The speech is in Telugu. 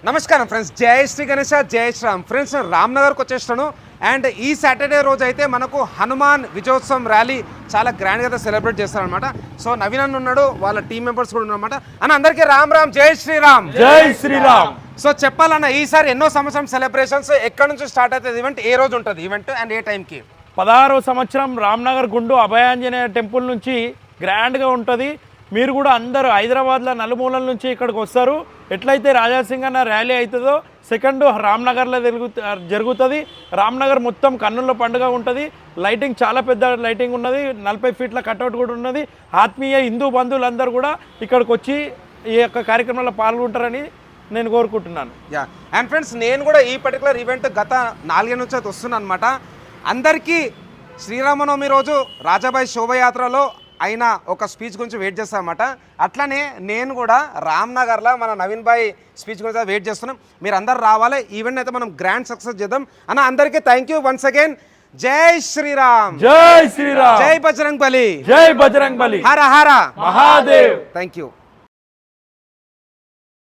నమస్కారం ఫ్రెండ్స్, జై శ్రీ గణేష, జై శ్రీరామ్. ఫ్రెండ్స్, రామ్నగర్కి వచ్చేస్తాను. అండ్ ఈ సాటర్డే రోజు అయితే మనకు హనుమాన్ విజయోత్సవం ర్యాలీ చాలా గ్రాండ్గా సెలబ్రేట్ చేస్తారనమాట. సో నవీన్ అన్న ఉన్నాడు, వాళ్ళ టీం మెంబర్స్ కూడా ఉన్నారన్నమాట. అన్న అందరికీ రామ్ రామ్, జై శ్రీరామ్. జై శ్రీరామ్. సో చెప్పాలన్న, ఈసారి ఎన్నో సంవత్సరం సెలబ్రేషన్స్ ఎక్కడి నుంచి స్టార్ట్ అవుతుంది ఈవెంట్, ఏ రోజు ఉంటుంది ఈవెంట్ అండ్ ఏ టైంకి? 16వ సంవత్సరం రామ్నగర్ గుండు అభయాంజనేయ టెంపుల్ నుంచి గ్రాండ్గా ఉంటుంది. మీరు కూడా అందరూ హైదరాబాద్లో నలుమూలల నుంచి ఇక్కడికి వస్తారు. ఎట్లయితే రాజాసింగ్ అన్న ర్యాలీ అవుతుందో సెకండ్ రామ్నగర్లో జరుగుతుంది. రామ్నగర్ మొత్తం కన్నుల పండుగ ఉంటుంది. లైటింగ్ చాలా పెద్ద లైటింగ్ ఉన్నది, 40 ఫీట్ల కట్అవుట్ కూడా ఉన్నది. ఆత్మీయ హిందూ బంధువులందరూ కూడా ఇక్కడికి వచ్చి ఈ యొక్క కార్యక్రమంలో పాల్గొంటారని నేను కోరుకుంటున్నాను. యా, అండ్ ఫ్రెండ్స్, నేను కూడా ఈ పర్టికులర్ ఈవెంట్ గత 4 నుంచి అయితే వస్తున్నాను అనమాట. అందరికీ శ్రీరామనవమి రోజు రాజాబాయి శోభయాత్రలో అయిన ఒక స్పీచ్ గురించి వెయిట్ చేస్తామన్నమాట. అట్లనే నేను కూడా రామ్నగర్లో మన నవీన్ భాయ్ స్పీచ్ గురించి వెయిట్ చేస్తున్నాం. మీరు అందరు రావాలి, ఈవెంట్ అయితే మనం గ్రాండ్ సక్సెస్ చేద్దాం అన్న. అందరికీ థ్యాంక్ యూ వన్స్ అగైన్. జై శ్రీరామ్. జై శ్రీరామ్. జై బజరంగ్ బలి. జై బజరంగ్ బలి. హర హర మహాదేవ్. Thank you.